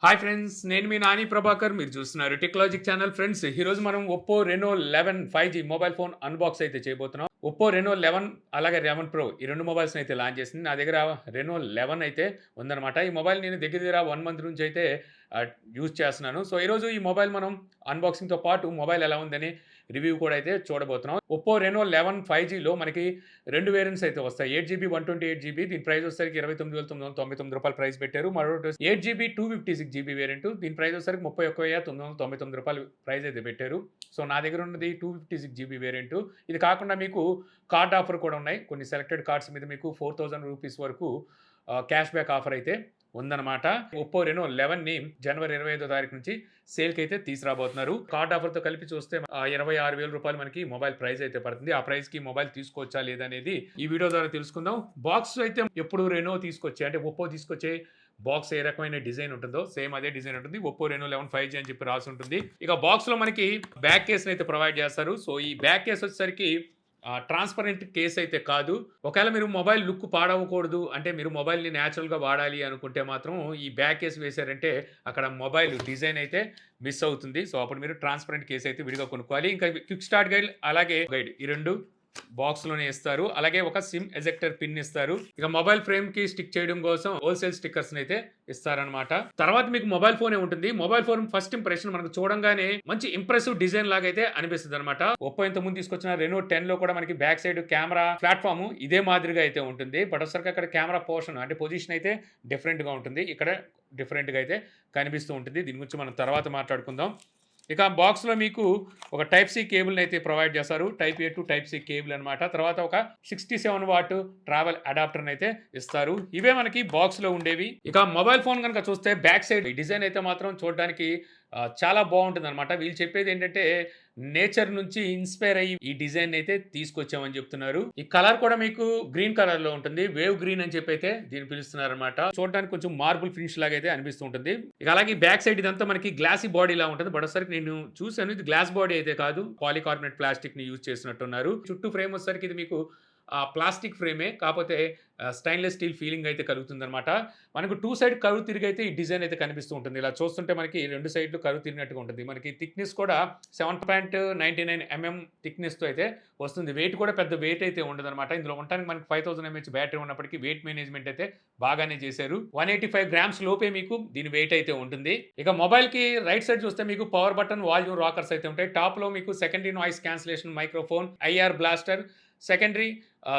Hi friends, నేను మీ నాని ప్రభాకర్. మీరు చూస్తున్నారు టెక్నాలజిక్ ఛానల్. ఫ్రెండ్స్, ఈరోజు మనం Oppo Reno 11 5G mobile phone unbox అయితే చేయబోతున్నాం. ఒప్పో రెనో 11 అలాగే 11 ప్రో ఈ 2 మొబైల్స్‌ని అయితే లాంచ్ చేసింది. నా దగ్గర రెనో 11 అయితే ఉందన్నమాట. ఈ మొబైల్ నేను దగ్గర దగ్గర 1 మంత్ నుంచి అయితే యూజ్ చేస్తున్నాను. సో, ఈరోజు ఈ మొబైల్ మనం అన్బాక్సింగ్‌తో పాటు మొబైల్ ఎలా ఉందని రివ్యూ కూడా అయితే చూడబోతున్నాం. ఒప్పో రెనో 11 5Gలో మనకి 2 వేరియంట్స్ అయితే వస్తాయి. 8GB 128GB దీని ప్రైస్ వచ్చేసరికి రూ. 29,999 ప్రైస్ పెట్టారు. మరొకటి 8GB 256GB వేరియంట్ దీని ప్రైస్ వచ్చేసరికి రూ. 31,999 ప్రైస్ అయితే పెట్టారు. సో, నా దగ్గర ఉన్నది 256GB వేరియంట్. ఇది కాకుండా మీకు కార్డ్ ఆఫర్ కూడా ఉన్నాయి. కొన్ని సెలెక్టెడ్ కార్డ్స్ మీద మీకు రూ. 4,000 వరకు క్యాష్ బ్యాక్ ఆఫర్ అయితే ఉందన్నమాట. ఒప్పో రెనో 11ని జనవరి 25వ తారీఖు నుంచి సేల్‌కి అయితే తీసుకురాబోతున్నారు. కార్డ్ ఆఫర్‌తో కలిపి చూస్తే రూ. 26,000 మనకి మొబైల్ ప్రైస్ అయితే పడుతుంది. ఆ ప్రైస్‌కి మొబైల్ తీసుకోవచ్చా లేదా అనేది ఈ వీడియో ద్వారా తెలుసుకుందాం. బాక్స్ అయితే ఎప్పుడు రెనో తీసుకొచ్చే అంటే ఒప్పో తీసుకొచ్చే బాక్స్ ఏ రకమైన డిజైన్ ఉంటుందో సేమ్ అదే డిజైన్ ఉంటుంది. ఒప్పో రెనో 11 5G అని చెప్పి రాసి ఉంటుంది. ఇక బాక్స్‌లో మనకి బ్యాక్ కేస్‌ని అయితే ప్రొవైడ్ చేస్తారు. సో, ఈ బ్యాక్ కేస్ వచ్చేసరికి ట్రాన్స్పరెంట్ కేస్ అయితే కాదు. ఒకవేళ మీరు మొబైల్ లుక్ పాడవకూడదు అంటే మీరు మొబైల్‌ని న్యాచురల్‌గా వాడాలి అనుకుంటే మాత్రం ఈ బ్యాక్ కేస్ వేశారంటే అక్కడ మొబైల్ డిజైన్ అయితే మిస్ అవుతుంది. సో, అప్పుడు మీరు ట్రాన్స్పరెంట్ కేస్ అయితే విడిగా కొనుక్కోవాలి. ఇంకా క్విక్ స్టార్ట్ గైడ్ అలాగే గైడ్ ఈ 2 బాక్స్‌లోనే ఇస్తారు. అలాగే ఒక సిమ్ ఎజెక్టర్ పిన్ ఇస్తారు. ఇక మొబైల్ ఫ్రేమ్‌కి స్టిక్ చేయడం కోసం హోల్‌సేల్ స్టిక్కర్స్‌ని అయితే ఇస్తారనమాట. తర్వాత మీకు మొబైల్ ఫోనే ఉంటుంది. మొబైల్ ఫోన్ ఫస్ట్ ఇంప్రెషన్ మనకు చూడంగానే మంచి ఇంప్రెసివ్ డిజైన్ లాగా అయితే అనిపిస్తదనమాట. ఒప్పో ఇంతకుముందు తీసుకొచ్చిన రెనో 10లో కూడా మనకి బ్యాక్ సైడ్ కెమెరా ప్లాట్‌ఫార్మ్ ఇదే మాదిరిగా అయితే ఉంటుంది. బట్ వచ్చేసరికి అక్కడ కెమెరా పోర్షన్ అంటే పొజిషన్ అయితే డిఫరెంట్‌గా ఉంటుంది. ఇక్కడ డిఫరెంట్‌గా అయితే కనిపిస్తూ ఉంటుంది. దీని గురించి మనం తర్వాత మాట్లాడుకుందాం. ఇక బాక్స్‌లో మీకు ఒక టైప్ సి కేబుల్‌ని అయితే ప్రొవైడ్ చేస్తారు. Type A to type C cable అనమాట. తర్వాత ఒక 67 వాట్ ట్రావెల్ అడాప్టర్‌ని అయితే ఇస్తారు. ఇవే మనకి బాక్స్‌లో ఉండేవి. ఇక మొబైల్ ఫోన్ గనుక చూస్తే బ్యాక్ సైడ్ డిజైన్ అయితే మాత్రం చూడడానికి చాలా బావుంటుందనమాట. వీళ్ళు చెప్పేది ఏంటంటే నేచర్ నుంచి ఇన్‌స్పైర్ అయ్యి ఈ డిజైన్ అయితే తీసుకొచ్చామని చెప్తున్నారు. ఈ కలర్ కూడా మీకు గ్రీన్ కలర్‌లో ఉంటుంది. వేవ్ గ్రీన్ అని చెప్పి అయితే దీన్ని పిలుస్తున్నారనమాట. చూడడానికి కొంచెం మార్బుల్ ఫినిష్ లాగా అయితే అనిపిస్తూ ఉంటుంది. ఇక అలాగే బ్యాక్ సైడ్ ఇదంతా మనకి గ్లాసీ బాడీలా ఉంటుంది. బట్ వచ్చేసరికి నేను చూసాను ఇది గ్లాస్ బాడీ అయితే కాదు. పాలికార్బోనేట్ ప్లాస్టిక్‌ని యూజ్ చేసినట్టున్నారు. చుట్టూ ఫ్రేమ్ వచ్చేసరికి ఇది మీకు ప్లాస్టిక్ ఫ్రేమే. కాపోతే స్టెయిన్‌లెస్ స్టీల్ ఫీలింగ్ అయితే కలుగుతుందనమాట. మనకు 2 సైడ్ కర్వ్ తిరిగి అయితే ఈ డిజైన్ అయితే కనిపిస్తూ ఉంటుంది. ఇలా చూస్తుంటే మనకి 2 సైడ్‌లు కర్వ్ తిరిగినట్టుగా ఉంటుంది. మనకి థిక్‌నెస్ కూడా 7.99 థిక్‌నెస్‌తో అయితే వస్తుంది. వెయిట్ కూడా పెద్ద వెయిట్ అయితే ఉండదనమాట. ఇందులో ఉండటానికి మనకి 5000 ఎంహెచ్ బ్యాటరీ ఉన్నప్పటికీ వెయిట్ మేనేజ్‌మెంట్ అయితే బాగానే చేశారు. 185 గ్రామ్స్ లోపే మీకు దీని వెయిట్ అయితే ఉంటుంది. ఇక మొబైల్‌కి రైట్ సైడ్ చూస్తే మీకు పవర్ బటన్, వాల్యూమ్ రాకర్స్ అయితే ఉంటాయి. టాప్‌లో మీకు secondary noise cancellation microphone, IR blaster, secondary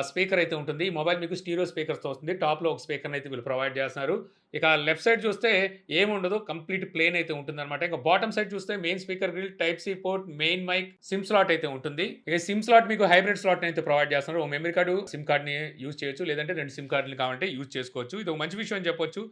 speaker అయితే ఉంటుంది. ఈ మొబైల్ మీకు స్టీరియో స్పీకర్స్‌తో వస్తుంది. టాప్‌లో ఒక స్పీకర్‌ని అయితే వీళ్ళు ప్రొవైడ్ చేస్తున్నారు. ఇక లెఫ్ట్ సైడ్ చూస్తే ఏముండదు. కంప్లీట్ ప్లేన్ అయితే ఉంటుందన్నమాట. ఇక బాటమ్ సైడ్ చూస్తే main speaker grill, type C port, main mic, sim slot అయితే ఉంటుంది. ఇక సిమ్ స్లాట్ మీకు హైబ్రిడ్ స్లాట్‌ని అయితే ప్రొవైడ్ చేస్తున్నారు. ఓ మెమరీ కార్డ్, సిమ్ కార్డ్‌ని యూజ్ చేయొచ్చు. లేదంటే 2 సిమ్ కార్డ్‌లు కావాలంటే యూజ్ చేసుకోవచ్చు. ఇది ఒక మంచి విషయం అని చెప్పొచ్చు.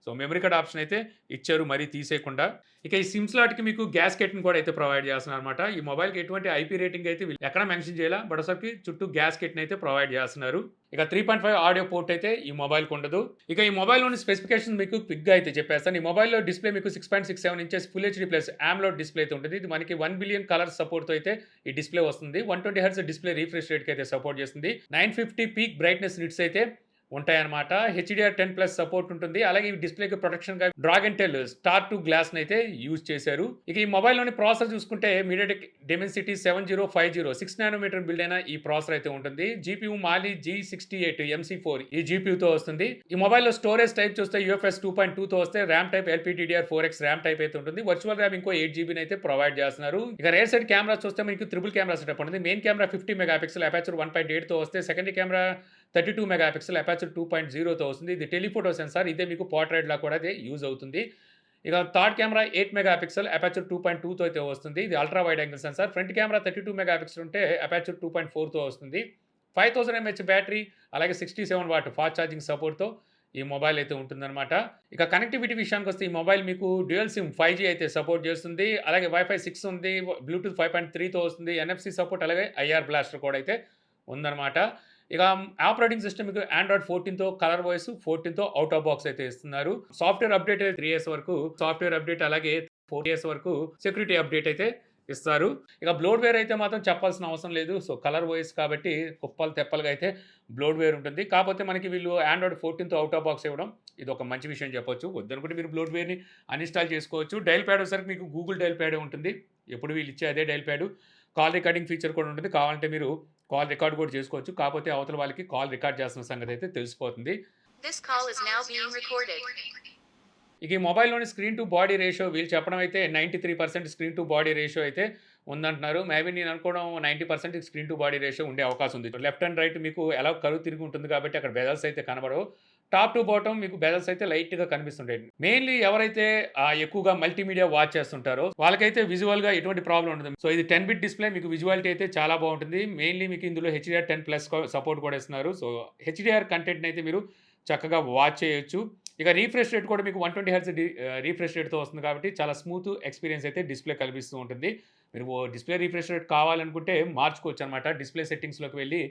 సో, మెమరీ కార్డ్ ఆప్షన్ అయితే ఇచ్చారు మరీ తీసేయకుండా. ఇక ఈ సిమ్ స్లాట్‌కి మీకు గ్యాస్కెట్‌ని కూడా అయితే ప్రొవైడ్ చేస్తున్నారనమాట. ఈ మొబైల్‌కి ఎటువంటి ఐపీ రేటింగ్ అయితే వీళ్ళు ఎక్కడ మెన్షన్ చేయలా. బట్ వచ్చరికి చుట్టూ గ్యాస్కెట్‌ని అయితే ప్రొవైడ్ చేస్తున్నారు. ఇక 3.5 ఆడియో పోర్ట్ అయితే ఈ మొబైల్‌కి ఉండదు. ఇక ఈ మొబైల్‌లోని స్పెసిఫికేషన్స్ మీకు క్విక్‌గా అయితే చెప్పేస్తాను. ఈ మొబైల్‌లో డిస్‌ప్లే మీకు 6.67 inches full HD plus AMOLED display అయితే ఉంటుంది. ఇది మనకి 1 బిలియన్ కలర్స్ సపోర్ట్‌తో అయితే ఈ డిస్‌ప్లే వస్తుంది. 120 హెర్ట్జ్ డిస్‌ప్లే రిఫ్రెష్ రేట్‌కి అయితే సపోర్ట్ చేస్తుంది. 950 పీక్ బ్రైట్‌నెస్ నిట్స్ అయితే ఉంటాయన్నమాట. HDR10+ సపోర్ట్ ఉంటుంది. అలాగే ఈ డిస్‌ప్లేకి ప్రొటెక్షన్‌గా డ్రాగన్ టెల్ స్టార్ 2 గ్లాస్‌ని అయితే యూజ్ చేశారు. ఇక ఈ మొబైల్‌లోని ప్రాసెసర్ చూసుకుంటే MediaTek Dimensity 7050 6 నానోమీటర్ బిల్డ్ అయిన ఈ ప్రాసెసర్ అయితే ఉంటుంది. జీపీయూ Mali G68 MC4 ఈ జీపీయూతో వస్తుంది. ఈ మొబైల్‌లో స్టోరేజ్ టైప్ చూస్తే UFS 2.2తో వస్తే RAM type LPDDR4X RAM type అయితే ఉంటుంది. వర్చువల్ ర్యామ్ ఇంకో 8 GB అయితే ప్రొవైడ్ చేస్తున్నారు. ఇక రేర్ సైడ్ కెమెరా చూస్తే మీకు ట్రిపుల్ కెమెరా సెటప్ ఉంటుంది. మెయిన్ కెమెరా 50 మెగాపిక్సెల్ అపర్చర్ 1.8తో వస్తే సెకండరీ కెమెరా 32 మెగాపిక్సెల్ అపర్చర్ 2.0తో వస్తుంది. ఇది టెలిఫోటో సెన్సార్. ఇదే మీకు పోర్ట్రైట్‌లా కూడా ఇది యూజ్ అవుతుంది. ఇక థర్డ్ కెమెరా 8 మెగాపిక్సెల్ అపర్చర్ 2.2తో అయితే వస్తుంది. ఇది ultra wide angle censor. Front camera 32 megapixel ఉంటే అపర్చర్ 2.4తో వస్తుంది. 5000 ఎంహెచ్ బ్యాటరీ అలాగే 67 వాట్ ఫాస్ట్ ఛార్జింగ్ సపోర్ట్‌తో ఈ మొబైల్ అయితే ఉంటుందన్నమాట. ఇక కనెక్టివిటీ విషయానికొస్తే ఈ మొబైల్ మీకు డ్యూయల్ సిమ్ 5G అయితే సపోర్ట్ చేస్తుంది. అలాగే వైఫై 6 ఉంది. బ్లూటూత్ 5.3తో వస్తుంది. NFC సపోర్ట్ అలాగే ఐఆర్ బ్లాస్టర్ కూడా అయితే ఉందన్నమాట. ఇక ఆపరేటింగ్ సిస్టమ్ మీకు ఆండ్రాయిడ్ 14తో, కలర్ వాయిస్ 14తో ఔట్ ఆఫ్ బాక్స్ అయితే ఇస్తున్నారు. సాఫ్ట్‌వేర్ అప్డేట్ 3 ఇయర్స్ వరకు సాఫ్ట్‌వేర్ అప్డేట్ అలాగే 4 ఇయర్స్ వరకు సెక్యూరిటీ అప్డేట్ అయితే ఇస్తారు. ఇక బ్లోట్‌వేర్ అయితే మాత్రం చెప్పాల్సిన అవసరం లేదు. సో, కలర్ వాయిస్ కాబట్టి కుప్పలు తెప్పలుగా అయితే బ్లోట్‌వేర్ ఉంటుంది. కాకపోతే మనకి వీళ్ళు ఆండ్రాయిడ్ 14తో ఔట్ ఆఫ్ బాక్స్ ఇవ్వడం ఇది ఒక మంచి విషయం చెప్పొచ్చు. వద్దనుకుంటే మీరు బ్లోట్‌వేర్‌ని అన్‌ఇన్‌స్టాల్ చేసుకోవచ్చు. డయల్ ప్యాడ్ వచ్చేసరికి మీకు గూగుల్ డయల్ ప్యాడే ఉంటుంది. ఎప్పుడు వీళ్ళు ఇచ్చే అదే dial pad. Call recording feature కూడా ఉంటుంది. కావాలంటే మీరు కాల్ రికార్డ్ కూడా చేసుకోవచ్చు. కాకపోతే అవతల వాళ్ళకి కాల్ రికార్డ్ చేస్తున్న సంగతి అయితే తెలిసిపోతుంది. This call is now being recorded. ఇక ఈ మొబైల్‌లోని స్క్రీన్ టు బాడీ రేషియో వీళ్ళు చెప్పడం అయితే 93% స్క్రీన్ టు బాడీ రేషియో అయితే ఉందంటున్నారు. మేబీ నేను అనుకోవడం 90% స్క్రీన్ టు బాడీ రేషియో ఉండే అవకాశం ఉంది. లెఫ్ట్ అండ్ రైట్ మీకు ఎలా కరువు తిరిగి ఉంటుంది కాబట్టి అక్కడ బెజల్స్ అయితే కనబడవు. టాప్ టు బాటమ్ మీకు బెజల్స్ అయితే లైట్‌గా కనిపిస్తుంటాయి. మెయిన్‌లీ ఎవరైతే ఎక్కువగా మల్టీమీడియా వాచ్ చేస్తుంటారో వాళ్ళకైతే విజువల్‌గా ఎటువంటి ప్రాబ్లమ్ ఉండదు. సో ఇది 10 బిట్ డిస్‌ప్లే మీకు విజువాలిటీ అయితే చాలా బాగుంటుంది. మెయిన్‌లీ మీకు ఇందులో HDR10+ సపోర్ట్ కూడా ఇస్తున్నారు. సో హెచ్‌డిఆర్ కంటెంట్‌ని అయితే మీరు చక్కగా వాచ్ చేయొచ్చు. ఇక రీఫ్రెష్ రేట్ కూడా మీకు 120 హెర్ట్జ్ రీఫ్రెష్ రేట్‌తో వస్తుంది కాబట్టి చాలా స్మూత్ ఎక్స్‌పీరియన్స్ అయితే డిస్‌ప్లే కల్పిస్తూ ఉంటుంది. మీరు డిస్‌ప్లే రీఫ్రెష్ రేట్ కావాలనుకుంటే మార్చుకోవచ్చనమాట. డిస్‌ప్లే సెట్టింగ్స్‌లోకి వెళ్ళి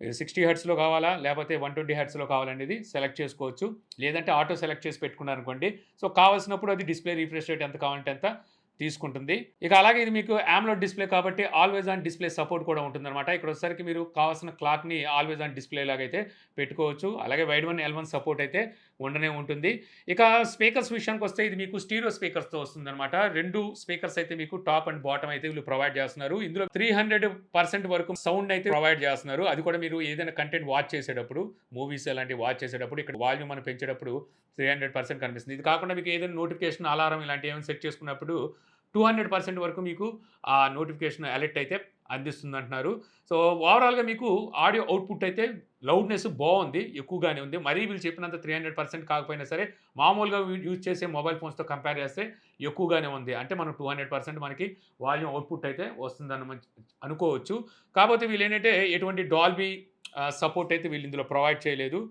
60 హెర్ట్జ్‌లో కావాలా? లేకపోతే 120 హెర్ట్జ్‌లో కావాలనేది సెలెక్ట్ చేసుకోవచ్చు. లేదంటే ఆటో సెలెక్ట్ చేసి పెట్టుకున్నారనుకోండి. సో కావాల్సినప్పుడు అది డిస్‌ప్లే రీఫ్రెష్ రేట్ ఎంత కావాలంటే అంత తీసుకుంటుంది. ఇక అలాగే ఇది మీకు అమోలెడ్ డిస్‌ప్లే కాబట్టి ఆల్వేస్ ఆన్ డిస్‌ప్లే సపోర్ట్ కూడా ఉంటుందనమాట. ఇక్కడొచ్చేసరికి మీరు కావాల్సిన క్లాక్‌ని ఆల్వేస్ ఆన్ డిస్‌ప్లే లాగైతే పెట్టుకోవచ్చు. అలాగే వైడ్ వన్, L1 సపోర్ట్ అయితే ఉండనే ఉంటుంది. ఇక స్పీకర్స్ విషయానికొస్తే ఇది మీకు స్టీరియో స్పీకర్స్‌తో వస్తుందనమాట. 2 స్పీకర్స్ అయితే మీకు టాప్ అండ్ బాటమ్ అయితే వీళ్ళు ప్రొవైడ్ చేస్తున్నారు. ఇందులో 300% వరకు సౌండ్ అయితే ప్రొవైడ్ చేస్తున్నారు. అది కూడా మీరు ఏదైనా కంటెంట్ వాచ్ చేసేటప్పుడు, మూవీస్ అలాంటివి వాచ్ చేసేటప్పుడు ఇక్కడ వాల్యూమ్ అని పెంచేటప్పుడు 300% కనిపిస్తుంది. ఇది కాకుండా మీకు ఏదైనా నోటిఫికేషన్, అలారం ఇలాంటివి ఏమైనా సెట్ చేసుకున్నప్పుడు 200% వరకు మీకు ఆ నోటిఫికేషన్ అలర్ట్ అయితే అందిస్తుందంటున్నారు. సో ఓవరాల్‌గా మీకు ఆడియో అవుట్‌పుట్ అయితే లౌడ్‌నెస్ బావుంది. ఎక్కువగానే ఉంది. మరీ వీళ్ళు చెప్పినంత 300% కాకపోయినా సరే, మామూలుగా యూజ్ చేసే మొబైల్ ఫోన్స్‌తో కంపేర్ చేస్తే ఎక్కువగానే ఉంది. అంటే మనం 200% మనకి వాల్యూమ్ అవుట్‌పుట్ అయితే వస్తుందని అనుకోవచ్చు. కాపోతే వీళ్ళేంటంటే ఎటువంటి డాల్బీ సపోర్ట్ అయితే వీళ్ళు ఇందులో ప్రొవైడ్ చేయలేదు.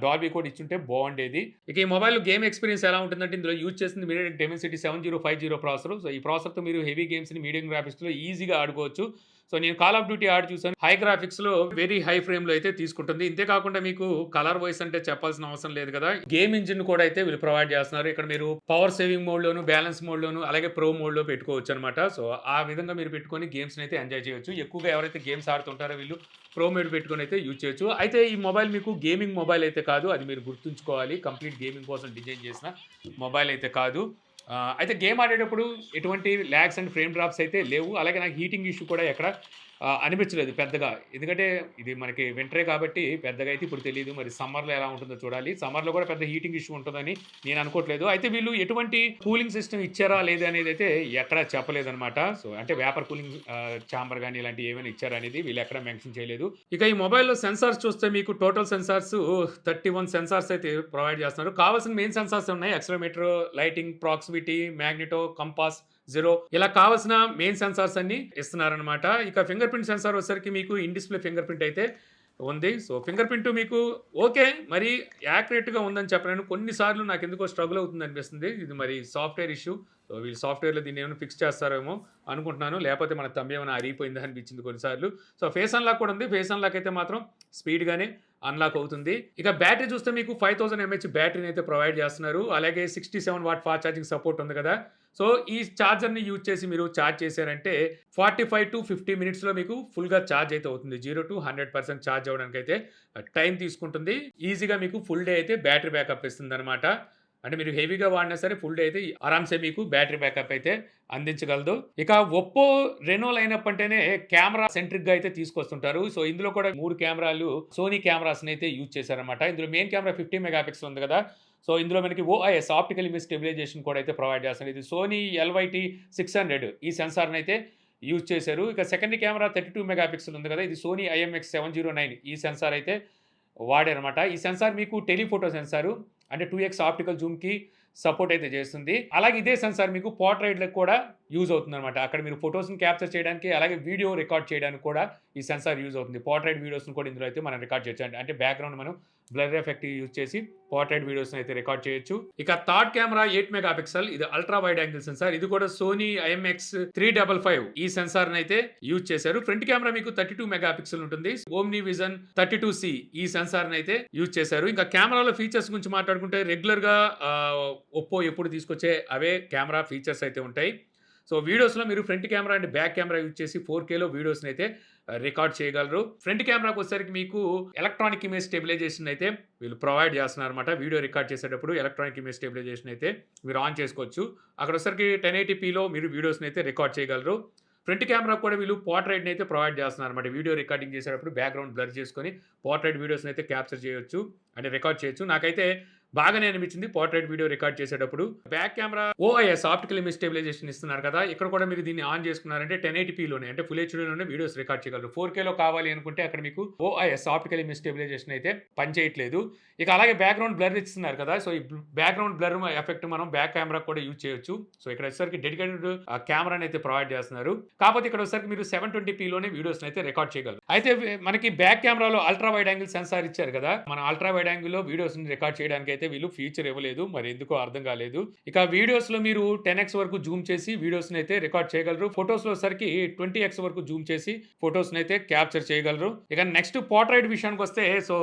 డాల్బీ కూడా ఇచ్చుంటే బాగుండేది. ఇక ఈ మొబైల్‌లో గేమ్ ఎక్స్‌పీరియన్స్ ఎలా ఉంటుందంటే ఇందులో యూజ్ చేసింది మీడియాటెక్ డైమెన్సిటీ 7050 ప్రాసెసర్. సో ఈ ప్రాసెసర్‌తో మీరు హెవీ గేమ్స్‌ని మీడియం గ్రాఫిక్స్‌లో ఈజీగా ఆడుకోవచ్చు. సో నేను కాల్ ఆఫ్ డ్యూటీ ఆడి చూసాను. హై గ్రాఫిక్స్‌లో వెరీ హై ఫ్రేమ్‌లో అయితే తీసుకుంటుంది. ఇంతే కాకుండా మీకు కలర్ వాయిస్ అంటే చెప్పాల్సిన అవసరం లేదు కదా! గేమ్ ఇంజిన్ కూడా అయితే వీళ్ళు ప్రొవైడ్ చేస్తున్నారు. ఇక్కడ మీరు పవర్ సేవింగ్ మోడ్‌లోను, బ్యాలెన్స్ మోడ్‌లోను, అలాగే ప్రో మోడ్‌లో పెట్టుకోవచ్చనమాట. సో ఆ విధంగా మీరు పెట్టుకొని గేమ్స్‌ని అయితే ఎంజాయ్ చేయొచ్చు. ఎక్కువగా ఎవరైతే గేమ్స్ ఆడుతుంటారో వీళ్ళు ప్రో మోడ్ పెట్టుకొని అయితే యూజ్ చేయొచ్చు. అయితే ఈ మొబైల్ మీకు గేమింగ్ మొబైల్ అయితే కాదు. అది మీరు గుర్తుంచుకోవాలి. కంప్లీట్ గేమింగ్ కోసం డిజైన్ చేసిన మొబైల్ అయితే కాదు. అయితే గేమ్ ఆడేటప్పుడు ఎటువంటి ల్యాగ్స్ అండ్ ఫ్రేమ్ డ్రాప్స్ అయితే లేవు. అలాగే నాకు హీటింగ్ ఇష్యూ కూడా ఎక్కడ అనిపించలేదు పెద్దగా. ఎందుకంటే ఇది మనకి వింటరే కాబట్టి పెద్దగా అయితే ఇప్పుడు తెలీదు. మరి సమ్మర్‌లో ఎలా ఉంటుందో చూడాలి. సమ్మర్‌లో కూడా పెద్ద హీటింగ్ ఇష్యూ ఉంటుందని నేను అనుకోవట్లేదు. అయితే వీళ్ళు ఎటువంటి కూలింగ్ సిస్టమ్ ఇచ్చారా లేదా అనేది అయితే ఎక్కడా చెప్పలేదనమాట. సో అంటే వేపర్ కూలింగ్ చాంబర్ గాని ఇలాంటివి ఏమైనా ఇచ్చారా అనేది వీళ్ళు ఎక్కడ మెన్షన్ చేయలేదు. ఇక ఈ మొబైల్‌లో సెన్సార్స్ చూస్తే మీకు టోటల్ సెన్సార్స్ 31 సెన్సార్స్ అయితే ప్రొవైడ్ చేస్తున్నారు. కావాల్సిన మెయిన్ సెన్సార్స్ ఉన్నాయి. Accelerometer, lighting, proximity, magneto, compass, zero ఇలా కావాల్సిన మెయిన్ సెన్సార్స్ అన్ని ఇస్తున్నారనమాట. ఇక ఫింగర్ ప్రింట్ సెన్సార్ వచ్చేసరికి మీకు ఇన్ డిస్‌ప్లే ఫింగర్ ప్రింట్ అయితే ఉంది. సో ఫింగర్ ప్రింట్ మీకు ఓకే. మరి యాక్యురేట్‌గా ఉందని చెప్పలేను. కొన్నిసార్లు నాకెందుకో స్ట్రగుల్ అవుతుందనిపిస్తుంది. ఇది మరి సాఫ్ట్‌వేర్ ఇష్యూ. సో వీళ్ళు సాఫ్ట్‌వేర్‌లో దీన్ని ఏమైనా ఫిక్స్ చేస్తారేమో అనుకుంటున్నాను. లేకపోతే మన థంబ్ ఏమైనా అరిగిపోయిందా అనిపించింది కొన్నిసార్లు. సో ఫేస్ అన్లాక్ కూడా ఉంది. ఫేస్ అన్లాక్ అయితే మాత్రం స్పీడ్‌గానే అన్లాక్ అవుతుంది. ఇక బ్యాటరీ చూస్తే మీకు 5000 ఎంహెచ్ బ్యాటరీని అయితే ప్రొవైడ్ చేస్తున్నారు. అలాగే 67 వాట్ ఫాస్ట్ ఛార్జింగ్ సపోర్ట్ ఉంది కదా! సో ఈ ఛార్జర్‌ని యూజ్ చేసి మీరు ఛార్జ్ చేశారంటే 45-50 మినిట్స్‌లో మీకు ఫుల్‌గా ఛార్జ్ అయితే అవుతుంది. 0-100% ఛార్జ్ అవ్వడానికైతే టైం తీసుకుంటుంది. ఈజీగా మీకు ఫుల్ డే అయితే బ్యాటరీ బ్యాకప్ ఇస్తుందనమాట. అంటే మీరు హెవీగా వాడినా సరే ఫుల్ డే అయితే ఆరామ్సే మీకు బ్యాటరీ బ్యాకప్ అయితే అందించగలదు. ఇక ఒప్పో, రెనోల్ అయినప్పంటేనే కెమెరా సెంట్రిక్‌గా అయితే తీసుకొస్తుంటారు. సో ఇందులో కూడా 3 కెమెరాలు సోనీ కెమెరాస్‌ని అయితే యూజ్ చేశారనమాట. ఇందులో మెయిన్ కెమెరా 50 మెగా పిక్సెల్ ఉంది కదా! సో ఇందులో మనకి OIS ఆప్టికల్ ఇమేజ్ స్టెబిలైజేషన్ కూడా అయితే ప్రొవైడ్ చేస్తుంది. ఇది సోనీ LYT600 ఈ సెన్సార్‌ని అయితే యూజ్ చేశారు. ఇక సెకండరీ కెమెరా 32 మెగా పిక్సెల్ ఉంది కదా! ఇది సోనీ IMX709 ఈ సెన్సార్ అయితే వాడారనమాట. ఈ సెన్సార్ మీకు టెలిఫోటో సెన్సారు. అంటే 2x ఆప్టికల్ జూమ్‌కి సపోర్ట్ అయితే చేస్తుంది. అలాగే ఇదే సెన్సార్ మీకు పోర్ట్రైట్‌లకు కూడా యూజ్ అవుతుందనమాట. అక్కడ మీరు ఫోటోస్‌ని క్యాప్చర్ చేయడానికి, అలాగే వీడియో రికార్డ్ చేయడానికి కూడా ఈ సెన్సార్ యూజ్ అవుతుంది. పోర్ట్రైట్ వీడియోస్‌ని కూడా ఇందులో అయితే మనం రికార్డ్ చేయొచ్చు. అంటే బ్యాక్‌గ్రౌండ్ మనం బ్లర్ ఎఫెక్ట్ యూజ్ చేసి పోర్ట్రైట్ వీడియోస్‌ని అయితే రికార్డ్ చేయొచ్చు. ఇక థర్డ్ కెమెరా 8 మెగా పిక్సెల్. ఇది అల్ట్రా వైడ్ యాంగిల్ సెన్సార్. ఇది కూడా సోనీ IMX355 ఈ సెన్సార్‌ని అయితే యూజ్ చేశారు. ఫ్రంట్ కెమెరా మీకు 32 మెగా పిక్సెల్ ఉంటుంది. ఓమ్ని విజన్ 32C ఈ సెన్సార్‌ని అయితే యూజ్ చేశారు. ఇంకా కెమెరాలో ఫీచర్స్ గురించి మాట్లాడుకుంటే రెగ్యులర్‌గా ఒప్పో ఎప్పుడు తీసుకొచ్చే అవే కెమెరా ఫీచర్స్ అయితే ఉంటాయి. సో వీడియోస్‌లో మీరు front camera and back camera use చేసి 4Kలో వీడియోస్‌నైతే రికార్డ్ చేయగలరు. ఫ్రంట్ కెమెరాకొచ్చేసరికి మీకు ఎలక్ట్రానిక్ ఇమేజ్ స్టెబిలైజేషన్ అయితే వీళ్ళు ప్రొవైడ్ చేస్తున్నారన్నమాట. వీడియో రికార్డ్ చేసేటప్పుడు ఎలక్ట్రానిక్ ఇమేజ్ స్టెబిలైజేషన్ అయితే మీరు ఆన్ చేసుకోవచ్చు. అక్కడొచ్చేసరికి 1080pలో మీరు వీడియోస్‌నైతే రికార్డ్ చేయగలరు. ఫ్రంట్ కెమెరాకి కూడా వీళ్ళు పోర్ట్రైట్‌ని అయితే ప్రొవైడ్ చేస్తున్నారన్నమాట. వీడియో రికార్డింగ్ చేసేటప్పుడు బ్యాక్‌గ్రౌండ్ బ్లర్ చేసుకొని పోర్ట్రైట్ వీడియోస్‌ని అయితే క్యాప్చర్ చేయొచ్చు. అంటే రికార్డ్ చేయొచ్చు. నాకైతే బాగానే అనిపించింది పోర్ట్రైట్ వీడియో రికార్డ్ చేసేటప్పుడు. Back camera OIS optical image stabilization ఇస్తున్నారు కదా! ఇక్కడ కూడా మీరు దీన్ని ఆన్ చేసుకున్నారంటే 1080pలోనే అంటే ఫుల్ హెచ్‌డీలోనే వీడియోస్ రికార్డ్ చేయగలరు. 4Kలో కావాలి అనుకుంటే అక్కడ మీకు ఓఐఎస్ ఆప్టికల్ ఇమేజ్ స్టెబిలైజేషన్ అయితే పనిచేయట్లేదు. ఇక అలాగే బ్యాక్‌గ్రౌండ్ బ్లర్ ఇస్తున్నారు కదా! సో, ఈ బ్యాక్‌గ్రౌండ్ బ్లర్ ఎఫెక్ట్ మనం బ్యాక్ కెమెరాకి కూడా యూజ్ చేయొచ్చు. సో, ఇక్కడ వచ్చేసరికి డెడికేటెడ్ కెమెరాని అయితే ప్రొవైడ్ చేస్తున్నారు. కాకపోతే ఇక్కడ వచ్చేసరికి మీరు 720pలోనే వీడియోస్‌ని అయితే రికార్డ్ చేయగలరు. అయితే మనకి బ్యాక్ కెమెరాలో అల్ట్రా వైడ్ యాంగిల్ సెన్సార్ ఇచ్చారు కదా! మనం అల్ట్రా వైడ్ యాంగిల్‌లో వీడియోస్‌ని రికార్డ్ చేయడానికి అయితే వీళ్ళు ఫీచర్ ఇవ్వలేదు. మరి ఎందుకో అర్థం కాలేదు. ఇక వీడియోస్‌లో మీరు 10x వరకు జూమ్ చేసి వీడియోస్‌ని అయితే రికార్డ్ చేయగలరు. ఫోటోస్‌లో వచ్చేసరికి 20x వరకు జూమ్ చేసి ఫోటోస్‌ని అయితే క్యాప్చర్ చేయగలరు. ఇక నెక్స్ట్ పోర్ట్రైట్ విషయానికొస్తే సో,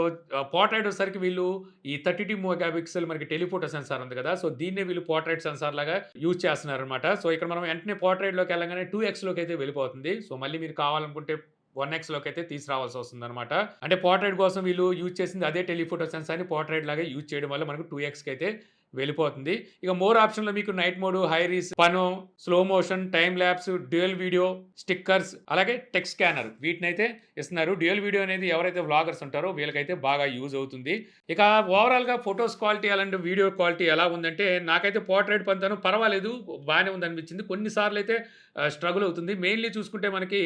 పోర్ట్రైట్ వచ్చేసరికి వీళ్ళు ఈ 32 మెగా పిక్సెల్ మనకి టెలిఫోటో సెన్సార్ ఉంది కదా! సో, దీన్నే వీళ్ళు పోర్ట్రైట్ సెన్సార్ లాగా యూజ్ చేస్తున్నారన్నమాట. సో, ఇక్కడ మనం వెంటనే పోర్ట్రైట్‌లోకి వెళ్ళగానే 2xలోకి అయితే వెళ్ళిపోతుంది. సో, మళ్ళీ మీరు కావాలనుకుంటే 1xలోకి అయితే తీసుకురావాల్సి వస్తుందన్నమాట. అంటే పోర్ట్రైట్ కోసం వీళ్ళు యూజ్ చేసింది అదే టెలిఫోటో సెన్సార్‌ని పోర్ట్రైట్ లాగా యూజ్ చేయడం వల్ల మనకు 2xకి అయితే వెళ్ళిపోతుంది. ఇక మోర్ ఆప్షన్‌లో మీకు night mode, high res, pano, slow motion, time lapse, dual video, stickers అలాగే టెక్స్ట్ స్కానర్ వీటినైతే ఇస్తున్నారు. డ్యూయల్ వీడియో అనేది ఎవరైతే వ్లాగర్స్ ఉంటారో వీళ్ళకైతే బాగా యూజ్ అవుతుంది. ఇక ఓవరాల్‌గా ఫోటోస్ క్వాలిటీ అలాంటి వీడియో క్వాలిటీ ఎలా ఉందంటే నాకైతే పోర్ట్రైట్ పంతను పర్వాలేదు. బానే ఉందనిపించింది. కొన్ని సార్లయితే స్ట్రగుల్ అవుతుంది. మెయిన్‌లీ చూసుకుంటే మనకి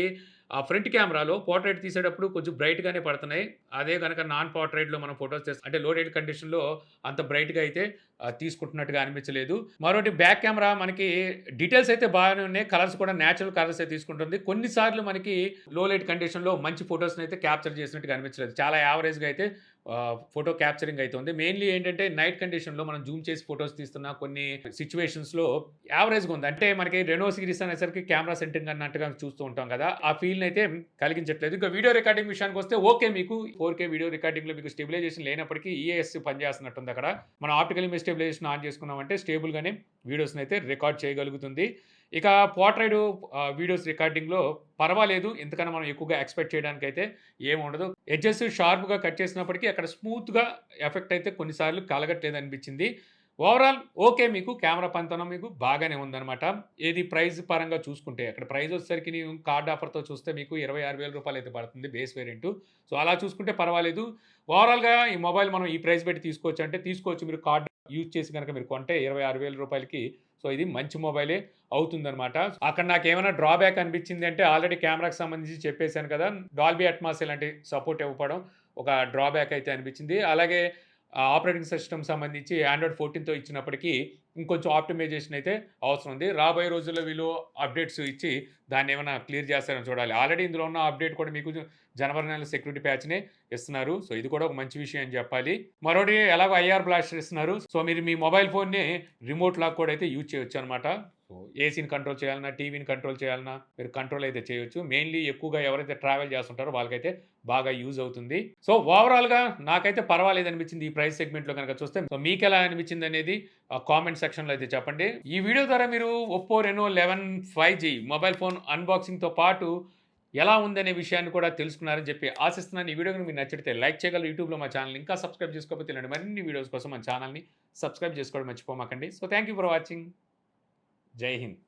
ఫ్రంట్ కెమెరాలో పోర్ట్రైట్ తీసేటప్పుడు కొంచెం బ్రైట్‌గానే పడుతున్నాయి. అదే గనక నాన్ పోర్ట్రైట్‌లో మనం ఫోటోస్ అంటే లో లైట్ కండిషన్‌లో అంత బ్రైట్‌గా అయితే తీసుకుంటున్నట్టుగా అనిపించలేదు. మరోటి బ్యాక్ కెమెరా మనకి డీటెయిల్స్ అయితే బాగానే ఉన్నాయి. కలర్స్ కూడా నేచురల్ కలర్సే తీసుకుంటుంది. కొన్ని సార్లు మనకి లో లైట్ కండిషన్‌లో మంచి ఫోటోస్‌ని అయితే క్యాప్చర్ చేసినట్టుగా అనిపించలేదు. చాలా యావరేజ్‌గా అయితే ఫోటో క్యాప్చరింగ్ అయితుంది. మెయిన్‌లీ ఏంటంటే నైట్ కండిషన్‌లో మనం జూమ్ చేసి ఫోటోస్ తీస్తున్న కొన్ని సిట్యుయేషన్స్‌లో యావరేజ్‌గా ఉంది. అంటే మనకి రెనో సీరీస్ అనేసరికి కెమెరా సెట్టింగ్ అన్నట్టుగా చూస్తూ ఉంటాం కదా! ఆ ఫీల్‌ని అయితే కలిగించట్లేదు. ఇక వీడియో రికార్డింగ్ విషయానికొస్తే ఓకే మీకు 4K వీడియో రికార్డింగ్‌లో మీకు స్టెబిలైజేషన్ లేనప్పటికీ ఈఏఎస్ పనిచేస్తున్నట్టుంది అక్కడ. మనం ఆప్టికల్ ఇమేజ్ స్టెబిలైజేషన్ ఆన్ చేసుకున్నామంటే స్టేబుల్‌గానే వీడియోస్‌ని అయితే రికార్డ్ చేయగలుగుతుంది. ఇక పోర్ట్రైట్ వీడియోస్ రికార్డింగ్‌లో పర్వాలేదు. ఇంతకన్నా మనం ఎక్కువగా ఎక్స్‌పెక్ట్ చేయడానికైతే ఏముండదు. ఎడ్జెస్ షార్ప్‌గా కట్ చేసినప్పటికీ అక్కడ స్మూత్‌గా ఎఫెక్ట్ అయితే కొన్ని సార్లు కలగట్లేదనిపించింది. ఓవరాల్ ఓకే మీకు కెమెరా పనితనం మీకు బాగానే ఉందనమాట. ఏది ప్రైస్ పరంగా చూసుకుంటే అక్కడ ప్రైస్ వచ్చేసరికి నేను కార్డ్ ఆఫర్‌తో చూస్తే మీకు రూ. 26,000 అయితే పడుతుంది బేస్ వేరియంటు. సో, అలా చూసుకుంటే పర్వాలేదు. ఓవరాల్‌గా ఈ మొబైల్ మనం ఈ ప్రైస్ పెట్టి తీసుకోవచ్చా అంటే తీసుకోవచ్చు. మీరు కార్డ్ యూజ్ చేసి గనక మీరు కొంటే రూ. 26,000కి సో, ఇది మంచి మొబైలే అవుతుందనమాట. అక్కడ నాకేమైనా డ్రాబ్యాక్ అనిపించింది అంటే ఆల్రెడీ కెమెరాకి సంబంధించి చెప్పేసాను కదా! డాల్బీ అట్మాస్ ఇలాంటి సపోర్ట్ ఇవ్వకపోవడం ఒక డ్రాబ్యాక్ అయితే అనిపించింది. అలాగే ఆపరేటింగ్ సిస్టమ్ సంబంధించి ఆండ్రాయిడ్ 14తో ఇచ్చినప్పటికీ ఇంకొంచెం ఆప్టిమైజేషన్ అయితే అవసరం ఉంది. రాబోయే రోజుల్లో వీళ్ళు అప్డేట్స్ ఇచ్చి దాన్నేమైనా క్లియర్ చేస్తారని చూడాలి. ఆల్రెడీ ఇందులో ఉన్న అప్డేట్ కూడా మీకు జనవరి నెల సెక్యూరిటీ ప్యాచ్‌నే ఇస్తున్నారు. సో, ఇది కూడా ఒక మంచి విషయం అని చెప్పాలి. మరోటి ఎలాగో ఐఆర్ బ్లాస్టర్ ఇస్తున్నారు. సో, మీరు మీ మొబైల్ ఫోన్‌ని రిమోట్ లాగా కూడా అయితే యూజ్ చేయొచ్చనమాట. సో, ఏసీని కంట్రోల్ చేయాలన్నా, టీవీని కంట్రోల్ చేయాలన్నా మీరు కంట్రోల్ అయితే చేయొచ్చు. మెయిన్‌లీ ఎక్కువగా ఎవరైతే ట్రావెల్ చేస్తుంటారో వాళ్ళకైతే బాగా యూజ్ అవుతుంది. సో, ఓవరాల్‌గా నాకైతే పర్వాలేదనిపించింది ఈ ప్రైస్ సెగ్మెంట్‌లో గనక చూస్తే. సో, మీకెలా అనిపించిందనేది కామెంట్ సెక్షన్‌లో అయితే చెప్పండి. ఈ వీడియో ద్వారా మీరు Oppo Reno 11 5G mobile phone అన్బాక్సింగ్‌తో పాటు ఎలా ఉందనే విషయాన్ని కూడా తెలుసుకున్నారని చెప్పి ఆశిస్తున్నాను. ఈ వీడియో గనుక మీకు నచ్చితే లైక్ చేయగలరు. యూట్యూబ్‌లో మా ఛానెల్‌ని ఇంకా సబ్స్క్రైబ్ చేసుకోకపోతే ఇలాంటి మరిన్ని వీడియోస్ కోసం మన ఛానెల్‌ని సబ్స్క్రైబ్ చేసుకోవడం మర్చిపోమాకండి. So, thank you for watching. Jai Hind.